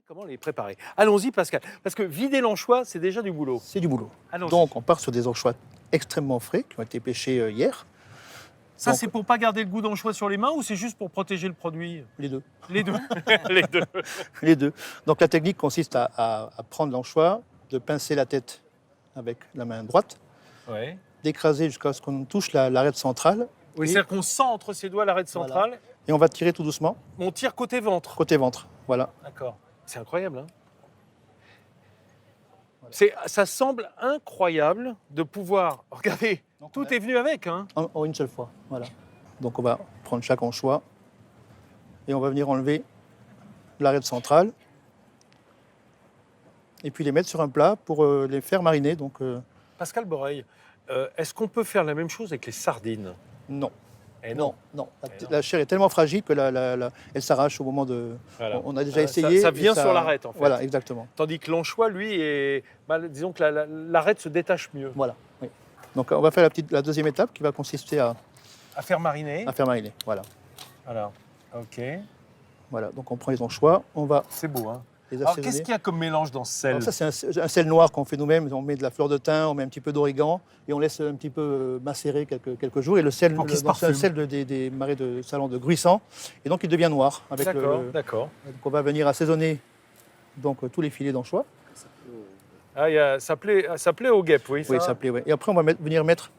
Comment les préparer? Allons-y Pascal, parce que vider l'anchois, c'est déjà du boulot. C'est du boulot. Allons-y. Donc on part sur des anchois extrêmement frais qui ont été pêchés hier. Ça, donc- c'est pour pas garder le goût d'anchois sur les mains ou c'est juste pour protéger le produit? Les deux. Les deux. Les deux. Les deux. Donc la technique consiste à prendre l'anchois, de pincer la tête avec la main droite, Ouais. d'écraser jusqu'à ce qu'on touche l'arête centrale. Oui, Et- c'est-à-dire qu'on sent entre ses doigts l'arête centrale. Et on va tirer tout doucement, On tire côté ventre. côté ventre. Voilà. D'accord. C'est incroyable, hein? Voilà. Ça semble incroyable de pouvoir... Regardez, Donc, tout est venu avec, hein? en une seule fois. Voilà. Donc on va prendre chaque anchois et on va venir enlever l'arête centrale et puis les mettre sur un plat pour les faire mariner. Donc Pascal Boreil, est-ce qu'on peut faire la même chose avec les sardines? non. Eh Non, non. Eh non. La chair est tellement fragile que elle s'arrache au moment de. Voilà. On a déjà essayé. Ça et vient sur l'arête, en fait. Voilà, exactement. Tandis que l'anchois, lui, disons que l'arête se détache mieux. Voilà. Oui. Donc on va faire la deuxième étape qui va consister à À faire mariner. faire mariner. Voilà. Voilà. Ok. Voilà. Donc on prend les anchois, on va C'est beau, hein? les Alors, assaisonner. qu'est-ce qu'il y a comme mélange dans ce sel? Alors ça, c'est un sel noir qu'on fait nous-mêmes. On met de la fleur de thym, on met un petit peu d'origan et on laisse un petit peu macérer quelques jours. Et le sel, Pour qu'il se c'est un parfume. sel des marais de Salon de Gruissant. Et donc il devient noir. Avec D'accord, d'accord. Donc on va venir assaisonner donc, tous les filets d'anchois. Ah, ça plaît aux guêpes, oui. Oui, ça plaît, ouais. Et après, on va venir mettre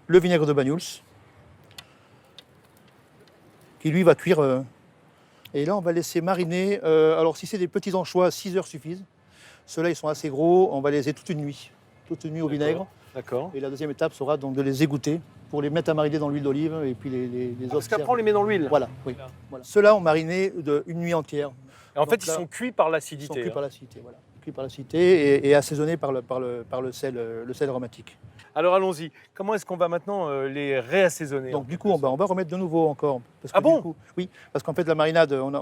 le vinaigre de Banyuls, qui lui va cuire. Et là, on va laisser mariner. Alors, si c'est des petits anchois, 6 heures suffisent. Ceux-là, ils sont assez gros. On va les laisser toute une nuit au D'accord. vinaigre. D'accord. Et la deuxième étape sera donc de les égoutter pour les mettre à mariner dans l'huile d'olive et puis les Parce autres. qu'après, on les met dans l'huile. Voilà, oui. Là. Voilà. Ceux-là, on mariné une nuit entière. Et en fait, Donc ils là, sont cuits par Ils sont l'acidité. cuits par l'acidité, voilà. Cuits par l'acidité et assaisonnés par le sel aromatique. Alors, allons-y. Comment est-ce qu'on va maintenant les réassaisonner? Donc du coup, on va remettre de nouveau encore. Parce que, Ah bon du coup, oui, parce qu'en fait, la marinade, on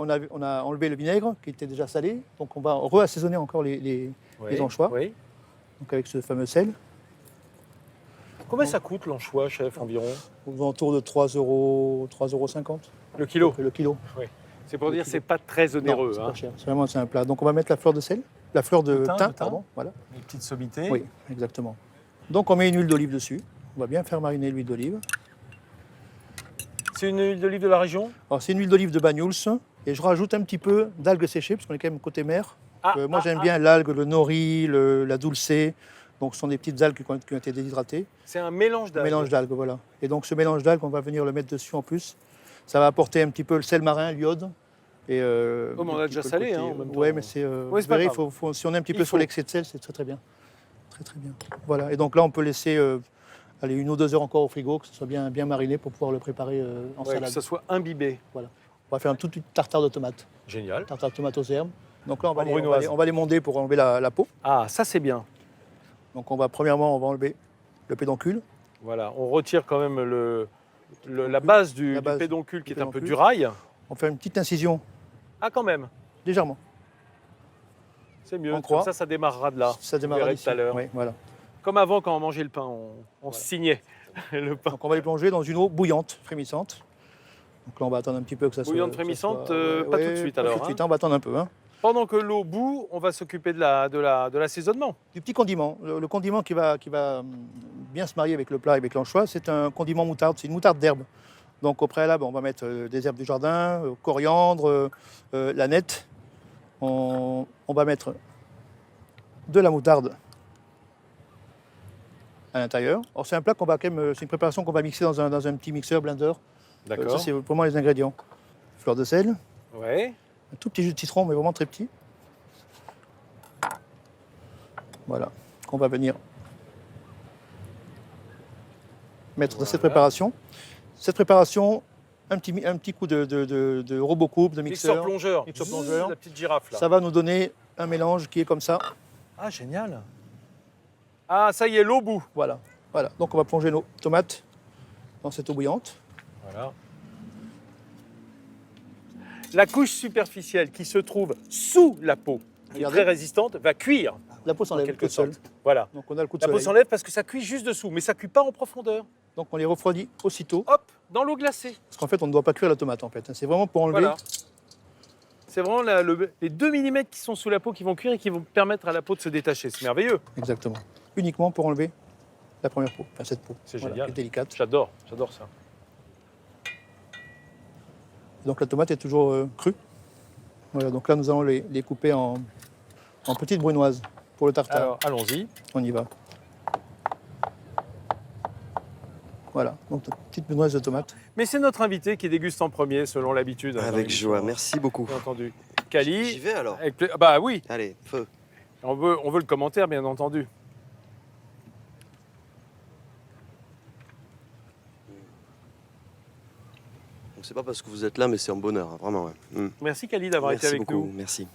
a enlevé le vinaigre qui était déjà salé. Donc on va reassaisonner encore les Oui, anchois. Oui. Donc avec ce fameux sel. Combien ça coûte l'anchois, chef, environ? Aux alentours de 3,50 €. Le kilo? Le kilo. C'est pour dire que kilo. c'est pas très onéreux. Non, c'est hein. pas cher. C'est un plat. Donc on va mettre la fleur de sel. La fleur de Le thym, thym, le thym. pardon. Voilà. Les petites sommités. Oui, exactement. Donc on met une huile d'olive dessus. On va bien faire mariner l'huile d'olive. C'est une huile d'olive de la région? Alors c'est une huile d'olive de Banyuls. Et je rajoute un petit peu d'algues séchées, parce qu'on est quand même côté mer. Moi j'aime bien l'algue, le nori, la dulcée. Donc ce sont des petites algues qui ont été déshydratées. C'est un mélange Un d'algues. mélange d'algues, voilà. Et donc ce mélange d'algues, on va venir le mettre dessus en plus. Ça va apporter un petit peu le sel marin, l'iode. Et, Oh, mais on a déjà salé, hein, en même temps. Ouais, mais c'est. Ouais, c'est vous pas verrez, grave. si on est un petit Il peu faut. sur l'excès de sel, c'est très très bien. Très très bien. Voilà. Et donc là, on peut laisser allez, 1 ou 2 heures encore au frigo, que ce soit bien mariné pour pouvoir le préparer en Ouais, que salade. ça soit imbibé. On va faire un tout petit tartare de tomates. Génial. Tartare de tomates aux herbes. Donc là, En brunoise. on va les monder pour enlever la peau. Ah, ça c'est bien. Donc premièrement, on va enlever le pédoncule. Voilà, on retire quand même la base du La base pédoncule qui du est un peu pédoncule. du rail. On fait une petite incision, Ah, quand même. légèrement. C'est mieux. On Comme croit. ça démarrera de là. Ça démarre verrez ici. tout à l'heure. Oui, voilà. Comme avant, quand on mangeait le pain, on signait le pain. Donc on va les plonger dans une eau bouillante, frémissante. Donc là, on va attendre un petit peu que ça soit... Bouillante, que ça frémissante, soit- pas tout de suite, pas alors, Tout de hein. suite, hein, on va attendre un peu. Hein. Pendant que l'eau bout, on va s'occuper de l'assaisonnement. Du petit condiment. Le condiment qui va bien se marier avec le plat et avec l'anchois, c'est un condiment moutarde. C'est une moutarde d'herbe. Donc au préalable, on va mettre des herbes du jardin, coriandre, l'aneth. On va mettre de la moutarde à l'intérieur. Alors c'est un plat qu'on va quand même, c'est une préparation qu'on va mixer dans un petit mixeur blender. Ça D'accord. c'est vraiment les ingrédients. Fleur de sel, Ouais. un tout petit jus de citron, mais vraiment très petit. Voilà, qu'on va venir mettre dans cette Voilà. préparation. Cette préparation, un petit coup de robocoupe, de Mixeur mixeur. plongeur. Mixeur plongeur. La petite girafe là. Ça va nous donner un mélange qui est comme ça. Ah, génial. Ah, ça y est, l'eau bout. Voilà. Voilà. Donc on va plonger nos tomates dans cette eau bouillante. Voilà. La couche superficielle qui se trouve sous la peau, qui est Regardez. très résistante, va cuire La peau en s'enlève quelque toute seule. sorte. Voilà. Donc on a le coup de La peau soleil. s'enlève parce que ça cuit juste dessous, mais ça cuit pas en profondeur. Donc on les refroidit aussitôt. Hop, dans l'eau glacée. Parce qu'en fait, on ne doit pas cuire la tomate en fait. C'est vraiment pour enlever Voilà. C'est vraiment les 2 mm qui sont sous la peau qui vont cuire et qui vont permettre à la peau de se détacher. C'est merveilleux. Exactement. Uniquement pour enlever la première peau, enfin cette peau. C'est Voilà, génial. qui est délicate. J'adore ça. Donc la tomate est toujours crue. Voilà, donc là nous allons les couper en petites brunoises pour le tartare. Alors, allons-y. On y va. Voilà, donc petite brunoise de tomate. Mais c'est notre invité qui déguste en premier, selon l'habitude. dans Avec l'émission, joie, hein. merci beaucoup. Bien entendu. J'y Kali. vais alors. Bah oui, Allez, feu. on veut le commentaire, bien entendu. Donc c'est pas parce que vous êtes là, mais c'est un bonheur, hein, vraiment. Ouais. Merci Kali d'avoir été Merci avec beaucoup, nous. merci.